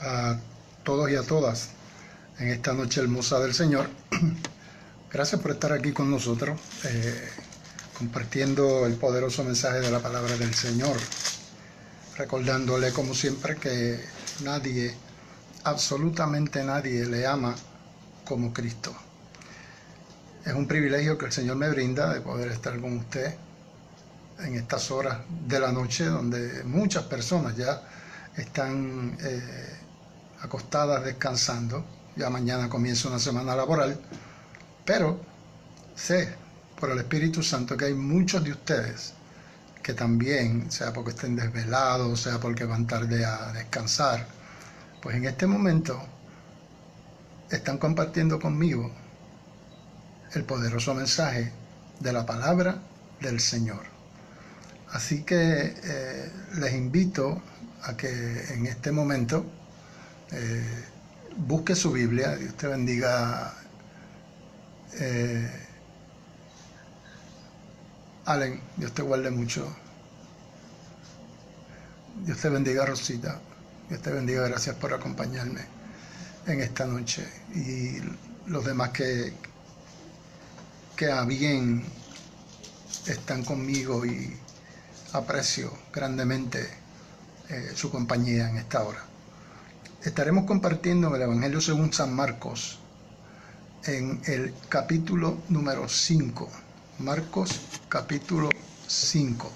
a todos y a todas en esta noche hermosa del Señor. Gracias por estar aquí con nosotros, compartiendo el poderoso mensaje de la palabra del Señor, recordándole como siempre que nadie, absolutamente nadie le ama como Cristo. Es un privilegio que el Señor me brinda de poder estar con usted en estas horas de la noche, donde muchas personas ya están acostadas descansando. Ya mañana comienza una semana laboral, pero sé por el Espíritu Santo que hay muchos de ustedes que también, sea porque estén desvelados, sea porque van tarde a descansar, pues en este momento están compartiendo conmigo el poderoso mensaje de la palabra del Señor. Así que les invito a que en este momento busque su Biblia. Dios te bendiga, Allen, Dios te guarde mucho. Dios te bendiga, Rosita. Dios te bendiga, gracias por acompañarme en esta noche. Y los demás que a bien están conmigo, y aprecio grandemente su compañía en esta hora. Estaremos compartiendo el Evangelio según San Marcos en el capítulo número 5. Marcos capítulo 5.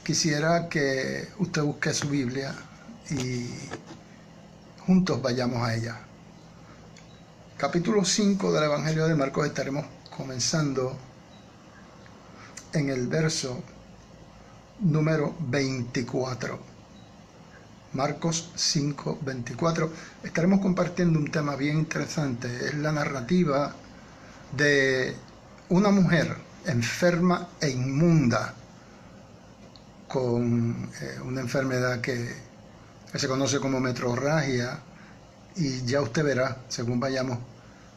Quisiera que usted busque su Biblia y juntos vayamos a ella. Capítulo 5 del Evangelio de Marcos, estaremos comenzando en el verso número 24. Marcos 5, 24. Estaremos compartiendo un tema bien interesante. Es la narrativa de una mujer enferma e inmunda con una enfermedad que se conoce como metrorragia, y ya usted verá, según vayamos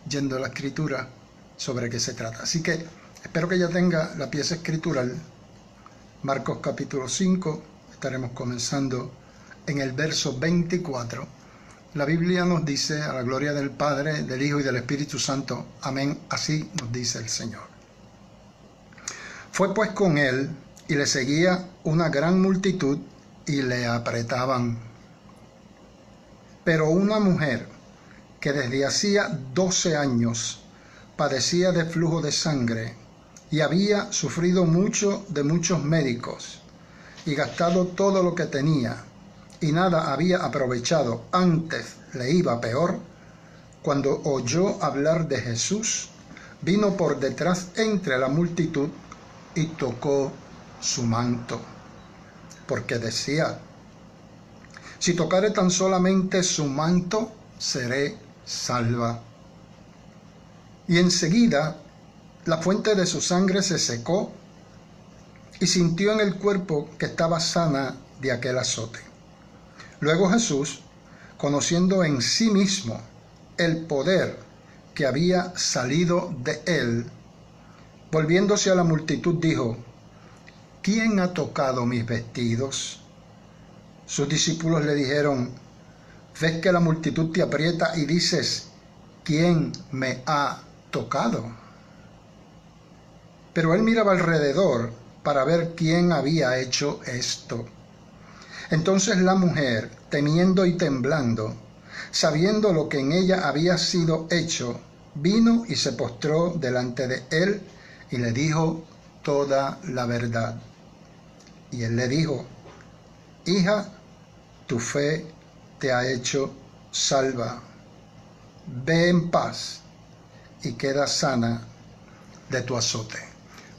yendo a la escritura, sobre qué se trata. Así que espero que ya tenga la pieza escritural. Marcos capítulo 5, estaremos comenzando en el verso 24. La Biblia nos dice: a la gloria del Padre, del Hijo y del Espíritu Santo. Amén. Así nos dice el Señor. Fue pues con él, y le seguía una gran multitud, y le apretaban. Pero una mujer que desde hacía 12 años padecía de flujo de sangre, y había sufrido mucho de muchos médicos, y gastado todo lo que tenía, y nada había aprovechado, antes le iba peor, cuando oyó hablar de Jesús, vino por detrás entre la multitud y tocó su manto, porque decía: si tocare tan solamente su manto, seré salva. Y enseguida la fuente de su sangre se secó, y sintió en el cuerpo que estaba sana de aquel azote. Luego Jesús, conociendo en sí mismo el poder que había salido de él, volviéndose a la multitud, dijo: ¿quién ha tocado mis vestidos? Sus discípulos le dijeron: ¿ves que la multitud te aprieta y dices: ¿quién me ha tocado? Pero él miraba alrededor para ver quién había hecho esto. Entonces la mujer, temiendo y temblando, sabiendo lo que en ella había sido hecho, vino y se postró delante de él y le dijo toda la verdad. Y él le dijo: hija, tu fe te ha hecho salva. Ve en paz y queda sana de tu azote.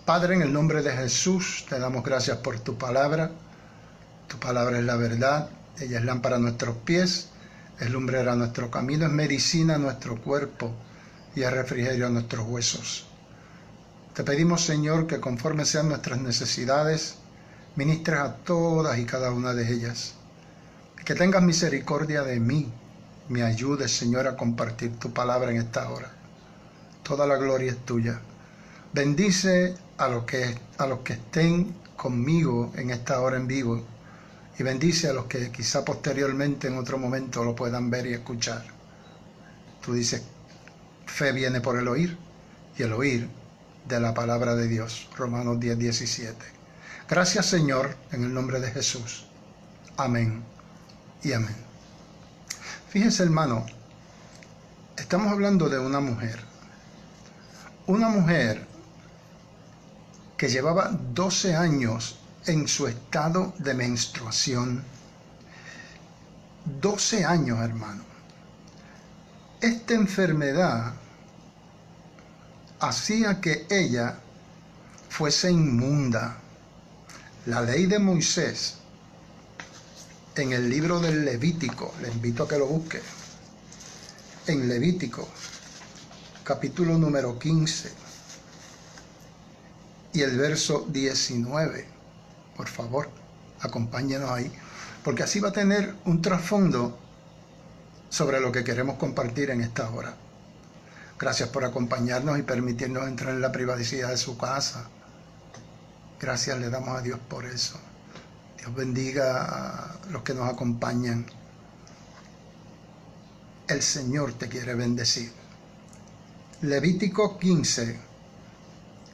Padre, en el nombre de Jesús, te damos gracias por tu palabra. Tu palabra es la verdad, ella es lámpara a nuestros pies, es lumbrera a nuestro camino, es medicina a nuestro cuerpo y es refrigerio a nuestros huesos. Te pedimos, Señor, que conforme sean nuestras necesidades, ministres a todas y cada una de ellas. Que tengas misericordia de mí, me ayudes, Señor, a compartir tu palabra en esta hora. Toda la gloria es tuya. Bendice a los que estén conmigo en esta hora en vivo, y bendice a los que quizá posteriormente en otro momento lo puedan ver y escuchar. Tú dices, fe viene por el oír y el oír de la palabra de Dios. Romanos 10:17. Gracias, Señor, en el nombre de Jesús. Amén y amén. Fíjense, hermano, estamos hablando de una mujer que llevaba 12 años en su estado de menstruación. 12 años, hermano. Esta enfermedad hacía que ella fuese inmunda. La ley de Moisés, en el libro del Levítico, le invito a que lo busque, en Levítico, capítulo número 15, y el verso 19, por favor, acompáñenos ahí, porque así va a tener un trasfondo sobre lo que queremos compartir en esta hora. Gracias por acompañarnos y permitirnos entrar en la privacidad de su casa. Gracias le damos a Dios por eso. Dios bendiga a los que nos acompañan. El Señor te quiere bendecir. Levítico 15,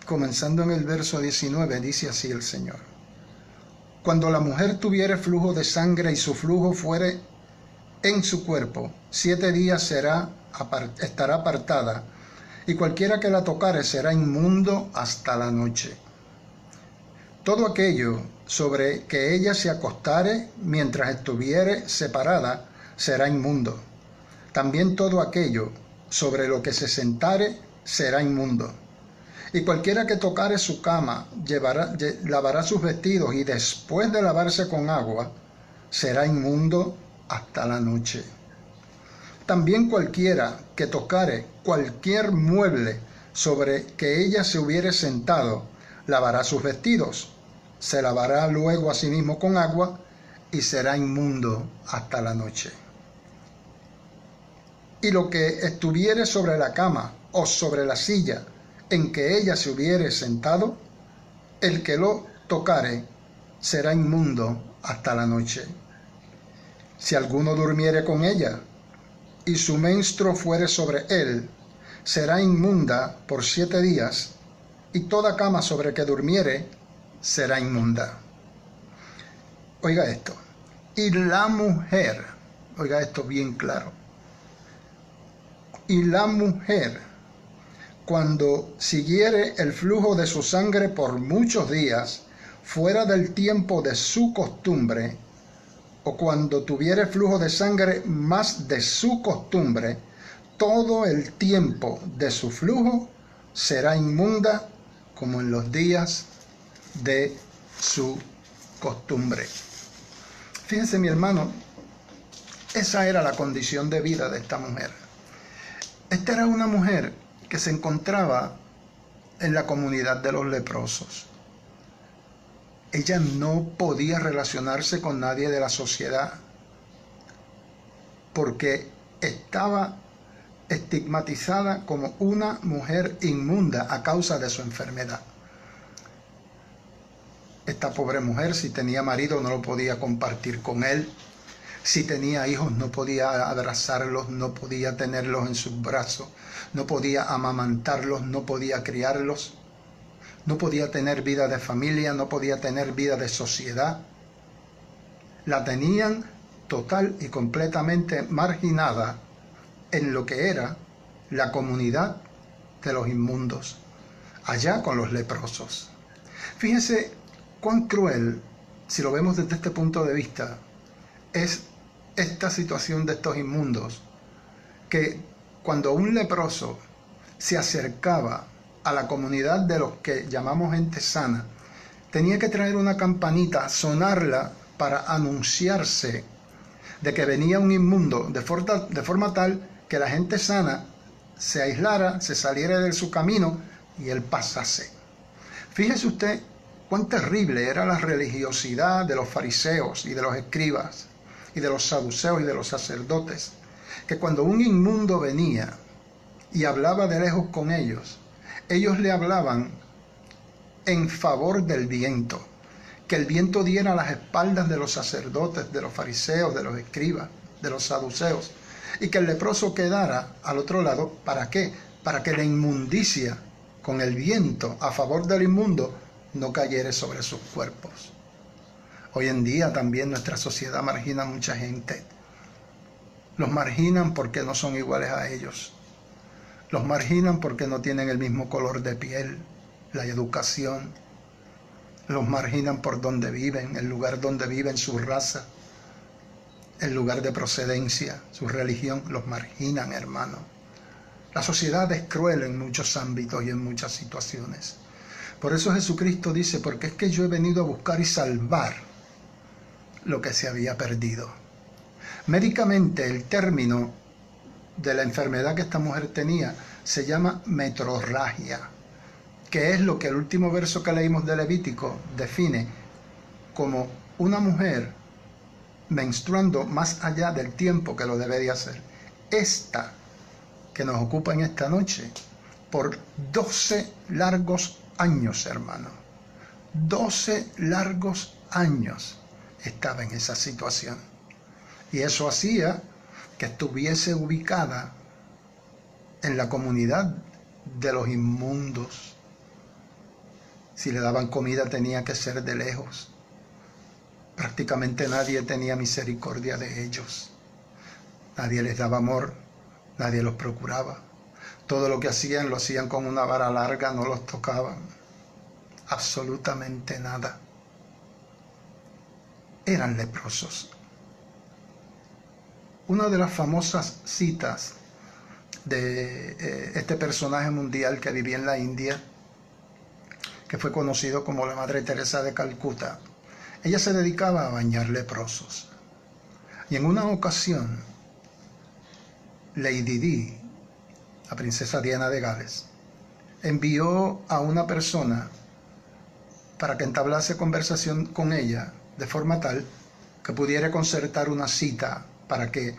comenzando en el verso 19, dice así el Señor. Cuando la mujer tuviere flujo de sangre y su flujo fuere en su cuerpo, 7 días estará apartada, y cualquiera que la tocare será inmundo hasta la noche. Todo aquello sobre que ella se acostare mientras estuviere separada será inmundo. También todo aquello sobre lo que se sentare será inmundo. Y cualquiera que tocare su cama lavará sus vestidos, y después de lavarse con agua será inmundo hasta la noche. También cualquiera que tocare cualquier mueble sobre que ella se hubiere sentado lavará sus vestidos, se lavará luego a sí mismo con agua y será inmundo hasta la noche. Y lo que estuviere sobre la cama o sobre la silla en que ella se hubiere sentado, el que lo tocare será inmundo hasta la noche. Si alguno durmiere con ella y su menstruo fuere sobre él, será inmunda por 7 días, y toda cama sobre que durmiere será inmunda. Oiga esto. Y la mujer, oiga esto bien claro, y la mujer, cuando siguiere el flujo de su sangre por muchos días, fuera del tiempo de su costumbre, o cuando tuviere flujo de sangre más de su costumbre, todo el tiempo de su flujo será inmunda como en los días de su costumbre. Fíjense, mi hermano, esa era la condición de vida de esta mujer. Esta era una mujer que se encontraba en la comunidad de los leprosos. Ella no podía relacionarse con nadie de la sociedad porque estaba estigmatizada como una mujer inmunda a causa de su enfermedad. Esta pobre mujer, si tenía marido, no lo podía compartir con él. Si tenía hijos, no podía abrazarlos, no podía tenerlos en sus brazos, no podía amamantarlos, no podía criarlos. No podía tener vida de familia, no podía tener vida de sociedad. La tenían total y completamente marginada en lo que era la comunidad de los inmundos, allá con los leprosos. Fíjense cuán cruel, si lo vemos desde este punto de vista, es esta situación de estos inmundos, que cuando un leproso se acercaba a la comunidad de los que llamamos gente sana, tenía que traer una campanita, sonarla para anunciarse de que venía un inmundo, de forma tal que la gente sana se aislara, se saliera de su camino y él pasase. Fíjese usted cuán terrible era la religiosidad de los fariseos y de los escribas y de los saduceos y de los sacerdotes, que cuando un inmundo venía y hablaba de lejos con ellos le hablaban en favor del viento, que el viento diera a las espaldas de los sacerdotes, de los fariseos, de los escribas, de los saduceos, y que el leproso quedara al otro lado. ¿Para qué? Para que la inmundicia con el viento a favor del inmundo no cayere sobre sus cuerpos. Hoy en día también nuestra sociedad margina a mucha gente. Los marginan porque no son iguales a ellos. Los marginan porque no tienen el mismo color de piel, la educación. Los marginan por donde viven, el lugar donde viven, su raza, el lugar de procedencia, su religión. Los marginan, hermano. La sociedad es cruel en muchos ámbitos y en muchas situaciones. Por eso Jesucristo dice, porque es que yo he venido a buscar y salvar lo que se había perdido. Médicamente, el término de la enfermedad que esta mujer tenía se llama metrorragia, que es lo que el último verso que leímos de Levítico define como una mujer menstruando más allá del tiempo que lo debe de hacer. Esta que nos ocupa en esta noche, por 12 largos años, hermano, 12 largos años estaba en esa situación. Y eso hacía que estuviese ubicada en la comunidad de los inmundos. Si le daban comida tenía que ser de lejos. Prácticamente nadie tenía misericordia de ellos. Nadie les daba amor, nadie los procuraba. Todo lo que hacían lo hacían con una vara larga, no los tocaban. Absolutamente nada. Eran leprosos. Una de las famosas citas de este personaje mundial que vivía en la India, que fue conocido como la Madre Teresa de Calcuta, ella se dedicaba a bañar leprosos. Y en una ocasión, Lady Di, la princesa Diana de Gales, envió a una persona para que entablase conversación con ella de forma tal que pudiera concertar una cita para que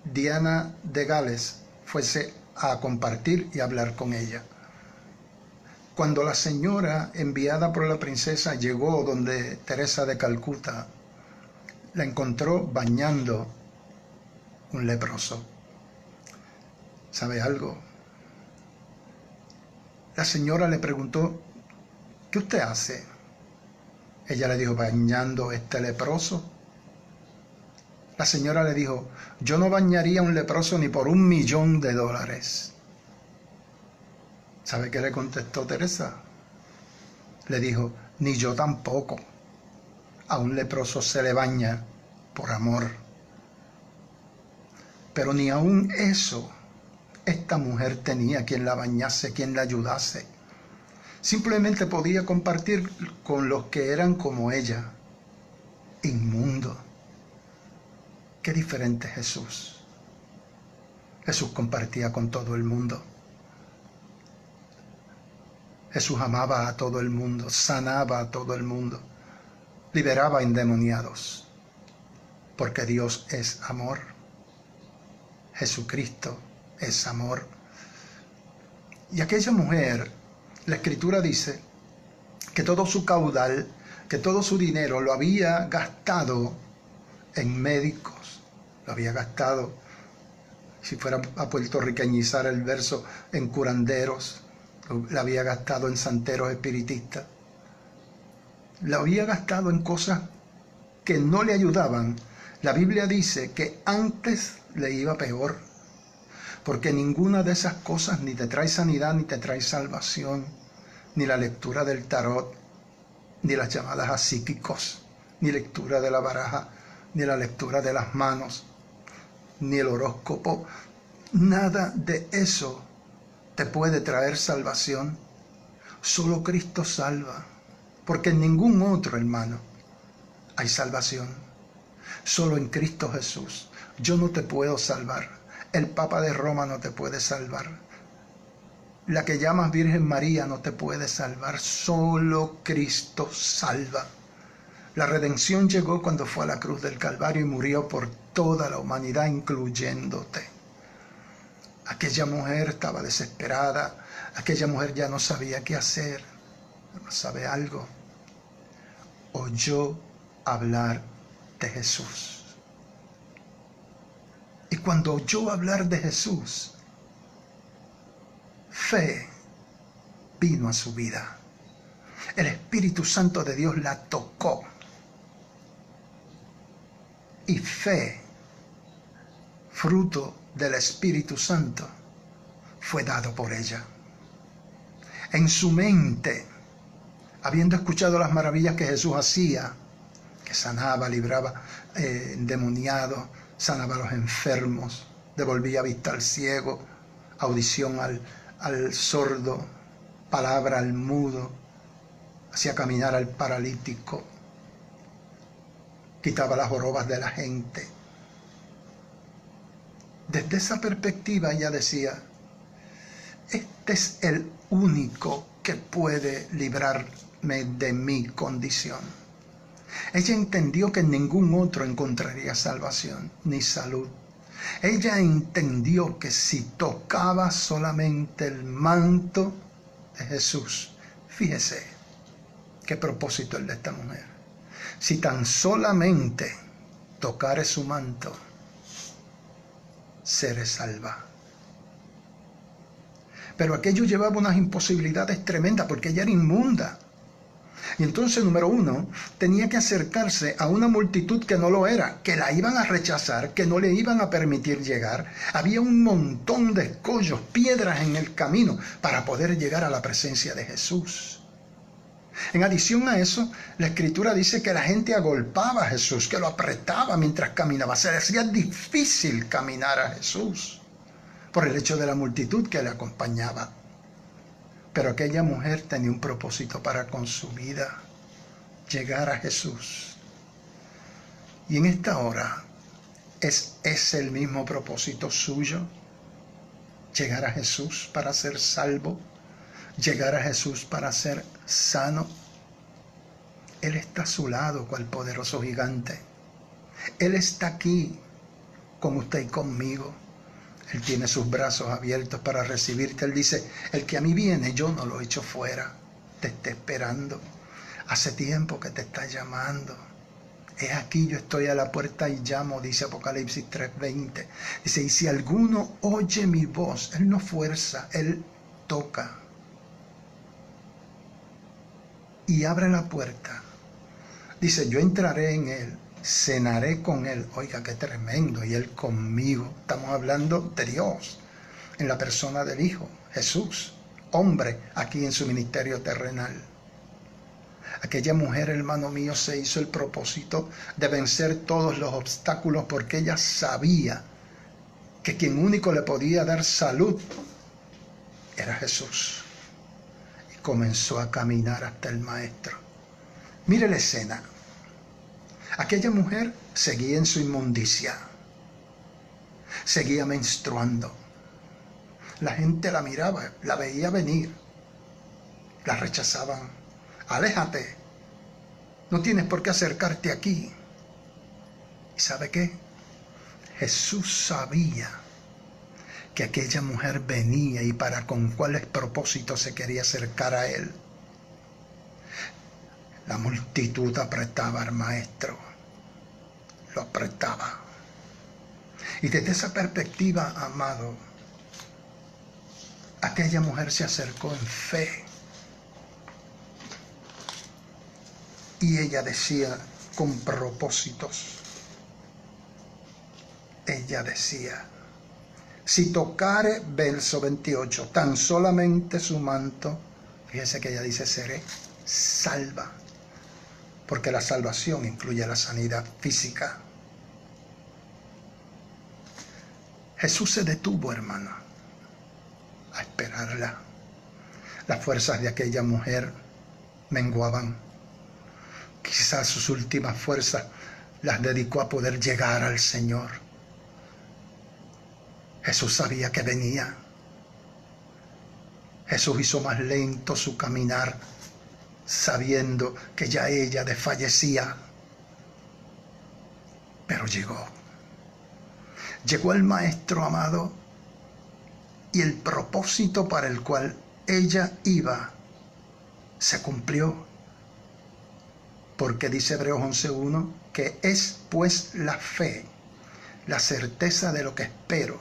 Diana de Gales fuese a compartir y hablar con ella. Cuando la señora enviada por la princesa llegó donde Teresa de Calcuta, la encontró bañando un leproso. ¿Sabe algo? La señora le preguntó, ¿qué usted hace? Ella le dijo, bañando este leproso. La señora le dijo, yo no bañaría a un leproso ni por $1.000.000. ¿Sabe qué le contestó Teresa? Le dijo, ni yo tampoco. A un leproso se le baña por amor. Pero ni aun eso, esta mujer tenía quien la bañase, quien la ayudase. Simplemente podía compartir con los que eran como ella, inmundo. Qué diferente Jesús. Jesús compartía con todo el mundo. Jesús amaba a todo el mundo, sanaba a todo el mundo, liberaba a endemoniados, porque Dios es amor. Jesucristo es amor. Y aquella mujer, la Escritura dice que todo su caudal, que todo su dinero lo había gastado en médicos, lo había gastado, si fuera a puertorriqueñizar el verso, en curanderos, lo había gastado en santeros espiritistas, lo había gastado en cosas que no le ayudaban. La Biblia dice que antes le iba peor, porque ninguna de esas cosas ni te trae sanidad, ni te trae salvación, ni la lectura del tarot, ni las llamadas a psíquicos, ni lectura de la baraja, ni la lectura de las manos, ni el horóscopo. Nada de eso te puede traer salvación. Solo Cristo salva, porque en ningún otro, hermano, hay salvación. Solo en Cristo Jesús. Yo no te puedo salvar. El Papa de Roma no te puede salvar. La que llamas Virgen María no te puede salvar. Solo Cristo salva. La redención llegó cuando fue a la cruz del Calvario y murió por toda la humanidad, incluyéndote. Aquella mujer estaba desesperada. Aquella mujer ya no sabía qué hacer. ¿No sabe algo? oyó hablar de Jesús. Y cuando oyó hablar de Jesús, fe vino a su vida. El Espíritu Santo de Dios la tocó. Y fe, fruto del Espíritu Santo, fue dado por ella. En su mente, habiendo escuchado las maravillas que Jesús hacía, que sanaba, libraba endemoniados, sanaba a los enfermos, devolvía vista al ciego, audición al sordo, palabra al mudo, hacía caminar al paralítico, quitaba las jorobas de la gente. Desde esa perspectiva ella decía, este es el único que puede librarme de mi condición. Ella entendió que en ningún otro encontraría salvación ni salud. Ella entendió que si tocaba solamente el manto de Jesús, fíjese qué propósito el de esta mujer. Si tan solamente tocare su manto, seré salva. Pero aquello llevaba unas imposibilidades tremendas porque ella era inmunda. Y entonces, número uno, tenía que acercarse a una multitud que no lo era, que la iban a rechazar, que no le iban a permitir llegar. Había un montón de escollos, piedras en el camino para poder llegar a la presencia de Jesús. En adición a eso, la Escritura dice que la gente agolpaba a Jesús, que lo apretaba mientras caminaba. Se le hacía difícil caminar a Jesús por el hecho de la multitud que le acompañaba. Pero aquella mujer tenía un propósito para con su vida, llegar a Jesús. Y en esta hora es el mismo propósito suyo, llegar a Jesús para ser salvo, llegar a Jesús para ser sano. Él está a su lado, cual poderoso gigante. Él está aquí con usted y conmigo. Él tiene sus brazos abiertos para recibirte. Él dice, el que a mí viene, yo no lo echo fuera. Te está esperando. Hace tiempo que te está llamando. He aquí, yo estoy a la puerta y llamo, dice Apocalipsis 3:20. Dice, y si alguno oye mi voz, él no fuerza, él toca. Y abre la puerta. Dice, yo entraré en él, cenaré con él. Oiga, qué tremendo. Y él conmigo. Estamos hablando de Dios en la persona del Hijo, Jesús, hombre, aquí en su ministerio terrenal. Aquella mujer, hermano mío, se hizo el propósito de vencer todos los obstáculos porque ella sabía que quien único le podía dar salud era Jesús. Y comenzó a caminar hasta el Maestro. Mire la escena. Aquella mujer seguía en su inmundicia, seguía menstruando. La gente la miraba, la veía venir, la rechazaban. Aléjate, no tienes por qué acercarte aquí. ¿Y sabe qué? Jesús sabía que aquella mujer venía y para con cuáles propósitos se quería acercar a él. La multitud apretaba al Maestro, lo apretaba. Y desde esa perspectiva, amado, aquella mujer se acercó en fe. Y ella decía con propósitos. Ella decía, si tocare, verso 28, tan solamente su manto, fíjese que ella dice, seré salva. Porque la salvación incluye la sanidad física. Jesús se detuvo, hermano, a esperarla. Las fuerzas de aquella mujer menguaban. Quizás sus últimas fuerzas las dedicó a poder llegar al Señor. Jesús sabía que venía. Jesús hizo más lento su caminar, sabiendo que ya ella desfallecía. Pero llegó. Llegó el Maestro amado y el propósito para el cual ella iba se cumplió. Porque dice Hebreos 11:1 que es pues la fe, la certeza de lo que espero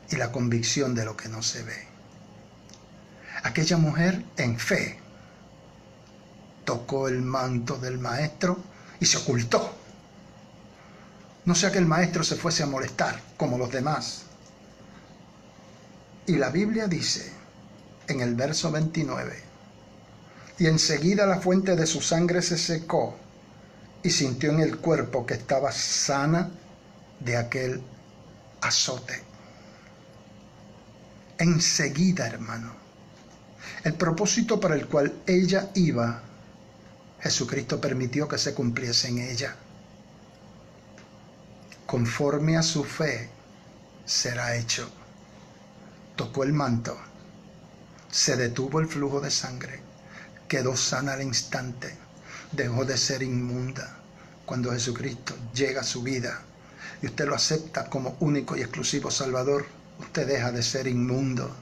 y la convicción de lo que no se ve. Aquella mujer en fe tocó el manto del maestro y se ocultó. No sea que el maestro se fuese a molestar como los demás. Y la Biblia dice en el verso 29, y enseguida la fuente de su sangre se secó y sintió en el cuerpo que estaba sana de aquel azote. Enseguida, hermano. El propósito para el cual ella iba, Jesucristo permitió que se cumpliese en ella. Conforme a su fe será hecho. Tocó el manto, se detuvo el flujo de sangre, quedó sana al instante, dejó de ser inmunda. Cuando Jesucristo llega a su vida y usted lo acepta como único y exclusivo Salvador, usted deja de ser inmundo,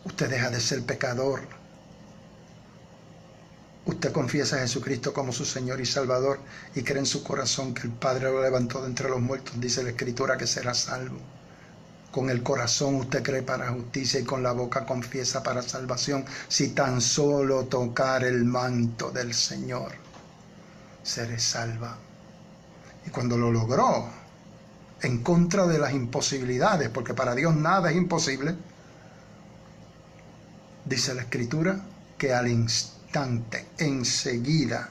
usted deja de ser pecador. Usted confiesa a Jesucristo como su Señor y Salvador y cree en su corazón que el Padre lo levantó de entre los muertos. Dice la Escritura que será salvo. Con el corazón usted cree para justicia y con la boca confiesa para salvación. Si tan solo tocar el manto del Señor, seré salva. Y cuando lo logró, en contra de las imposibilidades, porque para Dios nada es imposible, dice la Escritura que al instante, enseguida,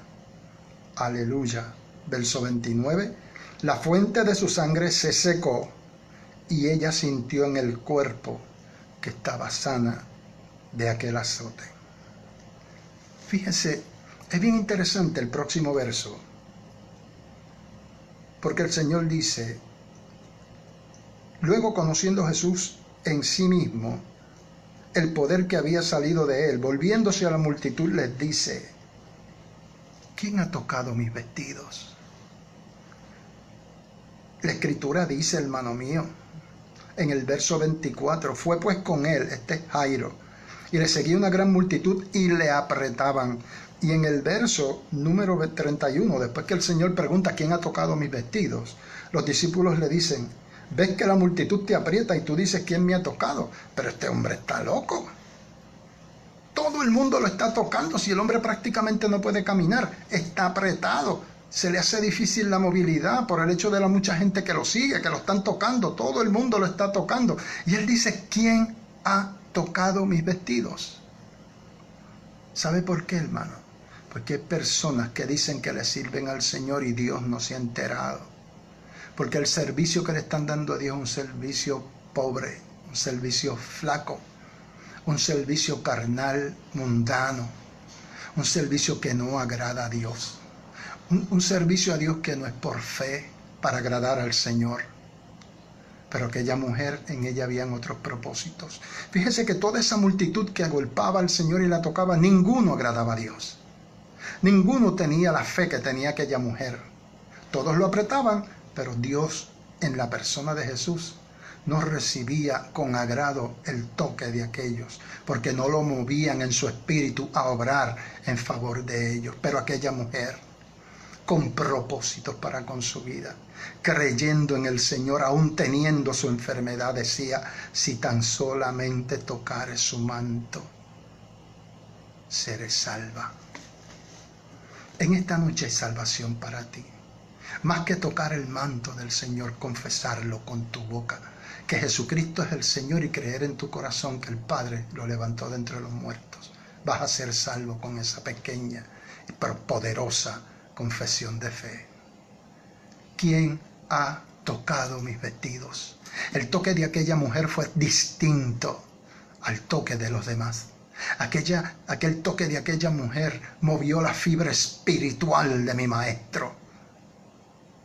aleluya, verso 29, la fuente de su sangre se secó y ella sintió en el cuerpo que estaba sana de aquel azote. Fíjese, es bien interesante el próximo verso, porque el Señor dice, luego conociendo Jesús en sí mismo el poder que había salido de él, volviéndose a la multitud les dice, ¿quién ha tocado mis vestidos? La Escritura dice, hermano mío, en el verso 24, fue pues con él, este es Jairo, y le seguía una gran multitud y le apretaban. Y en el verso número 31, después que el Señor pregunta, ¿quién ha tocado mis vestidos?, los discípulos le dicen, ves que la multitud te aprieta y tú dices, ¿quién me ha tocado? Pero este hombre está loco. Todo el mundo lo está tocando, si el hombre prácticamente no puede caminar, está apretado. Se le hace difícil la movilidad por el hecho de la mucha gente que lo sigue, que lo están tocando, todo el mundo lo está tocando. Y él dice, ¿quién ha tocado mis vestidos? ¿Sabe por qué, hermano? Porque hay personas que dicen que le sirven al Señor y Dios no se ha enterado. Porque el servicio que le están dando a Dios es un servicio pobre, un servicio flaco, un servicio carnal, mundano, un servicio que no agrada a Dios. Un servicio a Dios que no es por fe, para agradar al Señor. Pero aquella mujer, en ella habían otros propósitos. Fíjese que toda esa multitud que agolpaba al Señor y la tocaba, ninguno agradaba a Dios. Ninguno tenía la fe que tenía aquella mujer. Todos lo apretaban, pero Dios, en la persona de Jesús, no recibía con agrado el toque de aquellos, porque no lo movían en su espíritu a obrar en favor de ellos. Pero aquella mujer, con propósitos para con su vida, creyendo en el Señor, aún teniendo su enfermedad, decía, si tan solamente tocare su manto, seré salva. En esta noche hay salvación para ti. Más que tocar el manto del Señor, confesarlo con tu boca, que Jesucristo es el Señor, y creer en tu corazón que el Padre lo levantó de entre los muertos. Vas a ser salvo con esa pequeña pero poderosa confesión de fe. ¿Quién ha tocado mis vestidos? El toque de aquella mujer fue distinto al toque de los demás. Aquel toque de aquella mujer movió la fibra espiritual de mi maestro,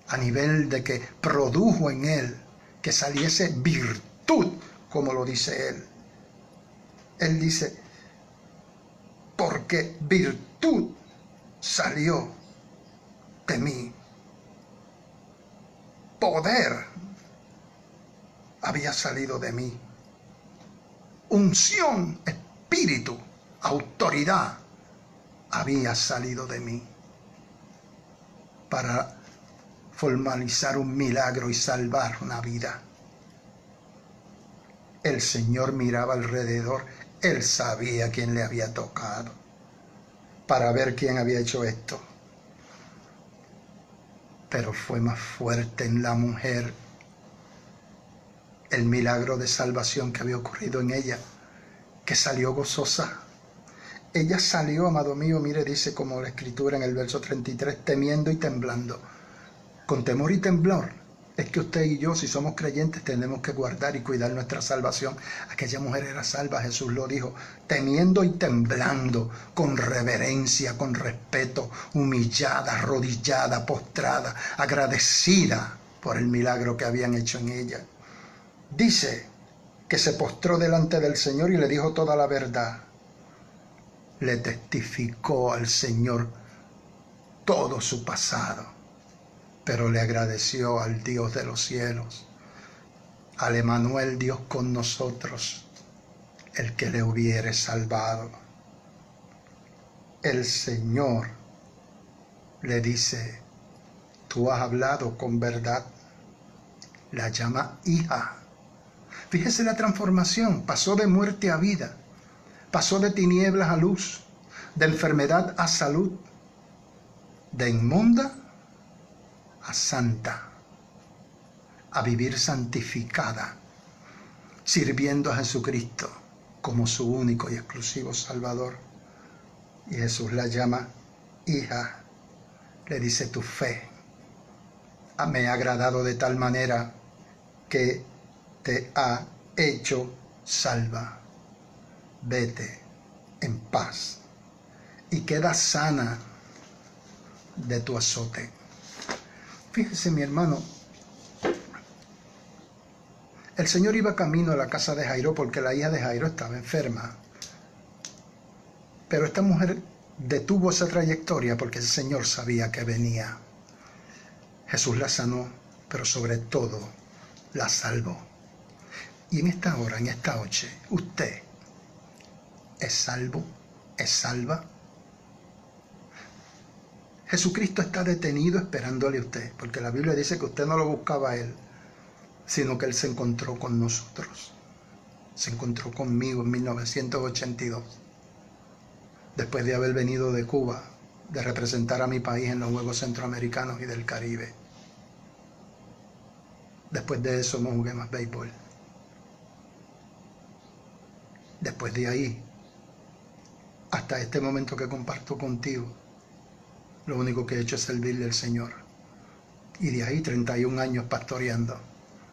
a nivel de que produjo en él que saliese virtud, como lo dice él. Él dice, porque virtud salió de mí. Poder había salido de mí. Unción, espíritu, autoridad había salido de mí para formalizar un milagro y salvar una vida. El Señor miraba alrededor. Él sabía quién le había tocado para ver quién había hecho esto. Pero fue más fuerte en la mujer el milagro de salvación que había ocurrido en ella, que salió gozosa. Ella salió, amado mío, mire, dice como la escritura en el verso 33, temiendo y temblando. Con temor y temblor es que usted y yo, si somos creyentes, tenemos que guardar y cuidar nuestra salvación. Aquella mujer era salva, Jesús lo dijo, temiendo y temblando, con reverencia, con respeto, humillada, arrodillada, postrada, agradecida por el milagro que habían hecho en ella. Dice que se postró delante del Señor y le dijo toda la verdad. Le testificó al Señor todo su pasado, pero le agradeció al Dios de los cielos, al Emanuel, Dios con nosotros, el que le hubiere salvado. El Señor le dice, tú has hablado con verdad. La llama hija. Fíjese la transformación, pasó de muerte a vida. Pasó de tinieblas a luz, de enfermedad a salud, de inmunda a santa, a vivir santificada, sirviendo a Jesucristo como su único y exclusivo Salvador. Y Jesús la llama hija, le dice tu fe me ha agradado de tal manera que te ha hecho salva. Vete en paz y queda sana de tu azote. Fíjese, mi hermano, el Señor iba camino a la casa de Jairo porque la hija de Jairo estaba enferma. Pero esta mujer detuvo esa trayectoria porque el Señor sabía que venía. Jesús la sanó, pero sobre todo la salvó. Y en esta hora, en esta noche, usted es salvo, es salva. Jesucristo está detenido esperándole a usted, porque la Biblia dice que usted no lo buscaba a Él, sino que Él se encontró con nosotros. Se encontró conmigo en 1982, después de haber venido de Cuba, de representar a mi país en los Juegos Centroamericanos y del Caribe. Después de eso no jugué más béisbol. Después de ahí, hasta este momento que comparto contigo, lo único que he hecho es servirle al Señor. Y de ahí 31 años pastoreando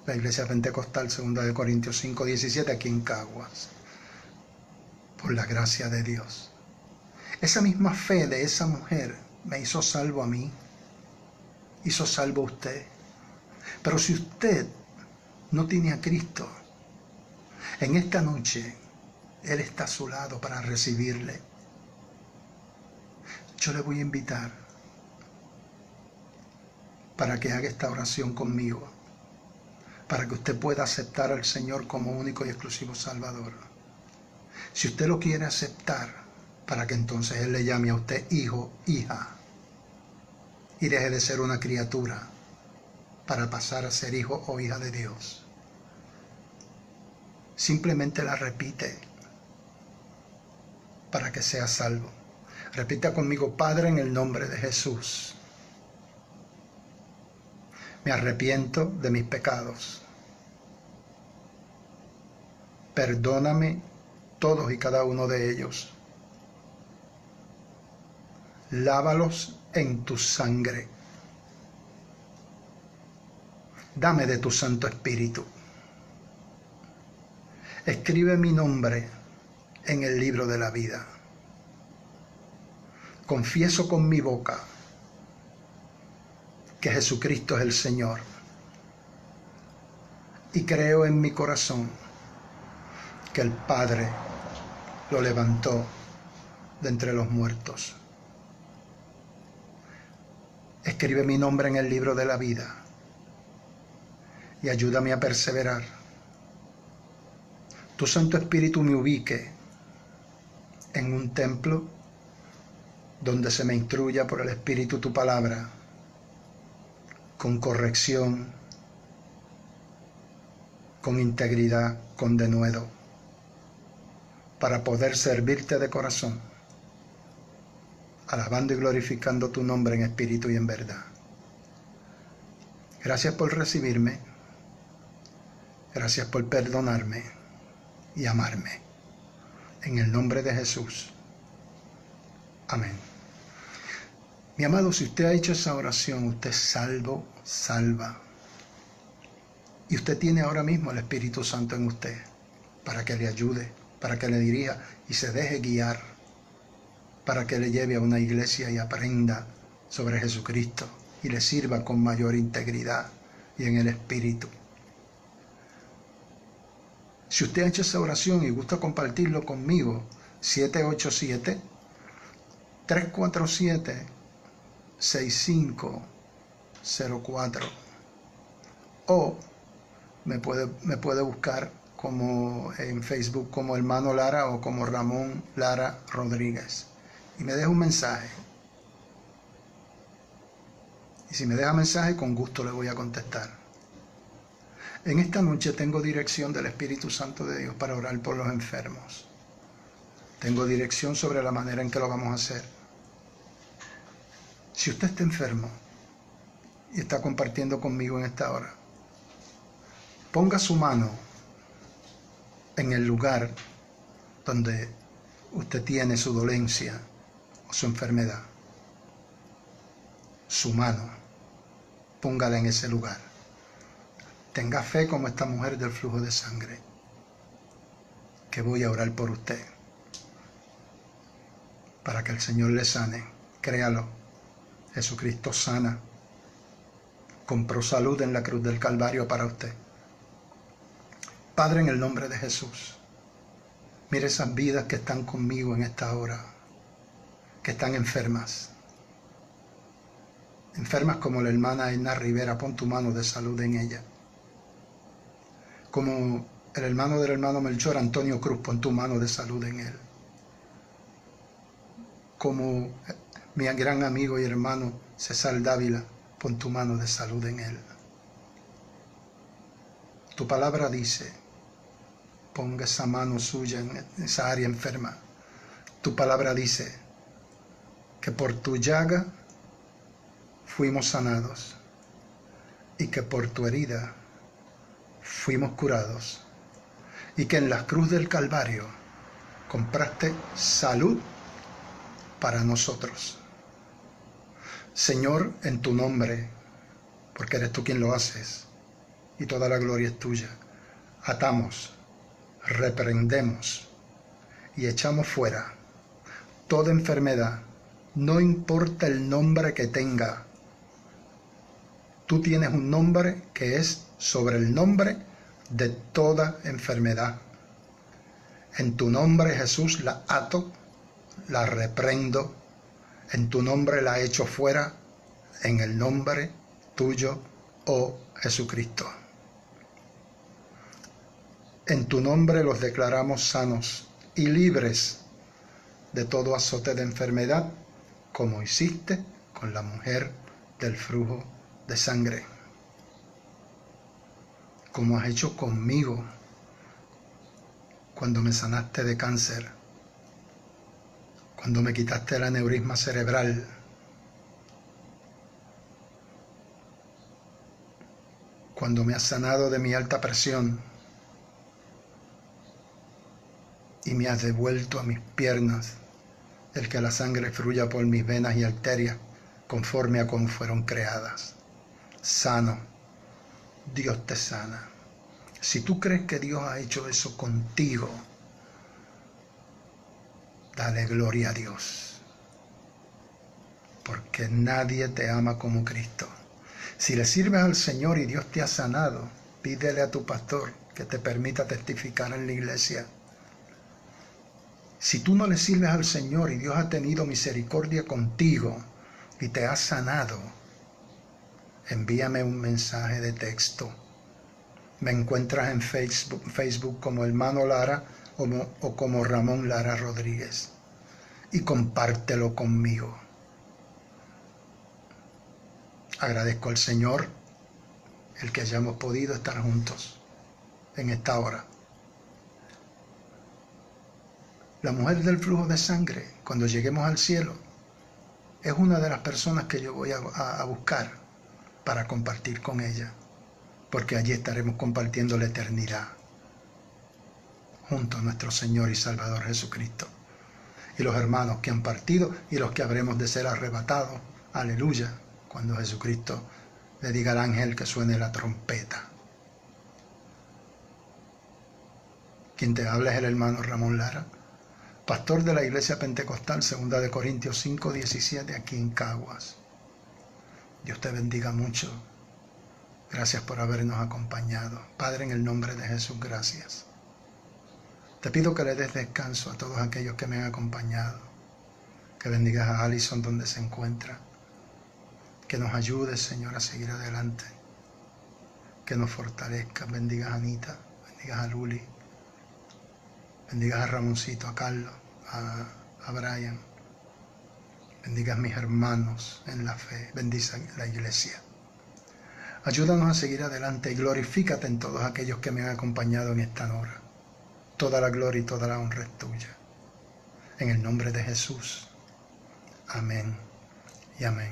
la Iglesia Pentecostal, 2 Corintios 5:17, aquí en Caguas, por la gracia de Dios. Esa misma fe de esa mujer me hizo salvo a mí, hizo salvo a usted. Pero si usted no tiene a Cristo, en esta noche Él está a su lado para recibirle. Yo le voy a invitar para que haga esta oración conmigo, para que usted pueda aceptar al Señor como único y exclusivo Salvador. Si usted lo quiere aceptar, para que entonces Él le llame a usted hijo, hija, y deje de ser una criatura para pasar a ser hijo o hija de Dios. Simplemente la repite para que sea salvo. Repita conmigo: Padre, en el nombre de Jesús, me arrepiento de mis pecados. Perdóname todos y cada uno de ellos. Lávalos en tu sangre. Dame de tu Santo Espíritu. Escribe mi nombre en el libro de la vida. Confieso con mi boca que Jesucristo es el Señor y creo en mi corazón que el Padre lo levantó de entre los muertos. Escribe mi nombre en el libro de la vida y ayúdame a perseverar. Tu Santo Espíritu me ubique en un templo donde se me instruya por el Espíritu tu palabra, con corrección, con integridad, con denuedo, para poder servirte de corazón, alabando y glorificando tu nombre en espíritu y en verdad. Gracias por recibirme, gracias por perdonarme y amarme. En el nombre de Jesús. Amén. Mi amado, si usted ha hecho esa oración, usted es salvo, salva. Y usted tiene ahora mismo el Espíritu Santo en usted para que le ayude, para que le dirija y se deje guiar, para que le lleve a una iglesia y aprenda sobre Jesucristo y le sirva con mayor integridad y en el Espíritu. Si usted ha hecho esa oración y gusta compartirlo conmigo, 787-347-6504 o me puede buscar como en Facebook como Hermano Lara o como Ramón Lara Rodríguez y me deja un mensaje. Y si me deja mensaje, con gusto le voy a contestar. En esta noche tengo dirección del Espíritu Santo de Dios para orar por los enfermos. Tengo dirección sobre la manera en que lo vamos a hacer. Si usted está enfermo y está compartiendo conmigo en esta hora, ponga su mano en el lugar donde usted tiene su dolencia o su enfermedad. Su mano, póngala en ese lugar. Tenga fe como esta mujer del flujo de sangre, que voy a orar por usted, para que el Señor le sane. Créalo, Jesucristo sana, compró salud en la cruz del Calvario para usted. Padre, en el nombre de Jesús, mire esas vidas que están conmigo en esta hora, que están enfermas. Enfermas como la hermana Edna Rivera, pon tu mano de salud en ella. Como el hermano del hermano Melchor, Antonio Cruz, pon tu mano de salud en él. Como mi gran amigo y hermano César Dávila, pon tu mano de salud en él. Tu palabra dice, ponga esa mano suya en esa área enferma. Tu palabra dice que por tu llaga fuimos sanados y que por tu herida fuimos curados y que en la cruz del Calvario compraste salud para nosotros. Señor, en tu nombre, porque eres tú quien lo haces y toda la gloria es tuya, atamos, reprendemos y echamos fuera toda enfermedad, no importa el nombre que tenga. Tú tienes un nombre que es sobre el nombre de toda enfermedad. En tu nombre, Jesús, la ato, la reprendo. En tu nombre la echo fuera, en el nombre tuyo, oh Jesucristo. En tu nombre los declaramos sanos y libres de todo azote de enfermedad, como hiciste con la mujer del flujo de sangre, como has hecho conmigo cuando me sanaste de cáncer, cuando me quitaste el aneurisma cerebral, cuando me has sanado de mi alta presión y me has devuelto a mis piernas el que la sangre fluya por mis venas y arterias conforme a como fueron creadas. Sano, Dios te sana. Si tú crees que Dios ha hecho eso contigo, dale gloria a Dios, porque nadie te ama como Cristo. Si le sirves al Señor y Dios te ha sanado, pídele a tu pastor que te permita testificar en la iglesia. Si tú no le sirves al Señor y Dios ha tenido misericordia contigo y te ha sanado, envíame un mensaje de texto. Me encuentras en Facebook como Hermano Lara o como Ramón Lara Rodríguez. y compártelo conmigo. Agradezco al Señor el que hayamos podido estar juntos en esta hora. La mujer del flujo de sangre, cuando lleguemos al cielo, es una de las personas que yo voy a buscar para compartir con ella, porque allí estaremos compartiendo la eternidad junto a nuestro Señor y Salvador Jesucristo. Y los hermanos que han partido y los que habremos de ser arrebatados, aleluya, cuando Jesucristo le diga al ángel que suene la trompeta. Quien te habla es el hermano Ramón Lara, pastor de la Iglesia Pentecostal, 2 de Corintios 5:17, aquí en Caguas. Dios te bendiga mucho. Gracias por habernos acompañado. Padre, en el nombre de Jesús, gracias. Te pido que le des descanso a todos aquellos que me han acompañado. Que bendigas a Alison donde se encuentra. Que nos ayudes, Señor, a seguir adelante. Que nos fortalezcas. Bendigas a Anita, bendigas a Luli. Bendigas a Ramoncito, a Carlos, a Brian. Bendigas a mis hermanos en la fe. Bendice la iglesia. Ayúdanos a seguir adelante y glorifícate en todos aquellos que me han acompañado en esta hora. Toda la gloria y toda la honra es tuya. En el nombre de Jesús. Amén y amén.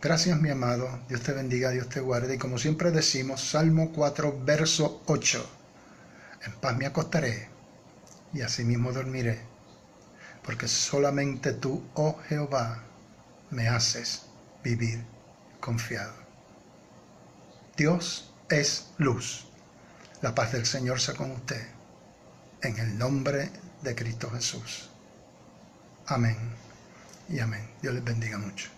Gracias, mi amado. Dios te bendiga, Dios te guarde. Y como siempre decimos, Salmo 4, verso 8. En paz me acostaré y asimismo dormiré, porque solamente tú, oh Jehová, me haces vivir confiado. Dios es luz. La paz del Señor sea con usted. En el nombre de Cristo Jesús. Amén y amén. Dios les bendiga mucho.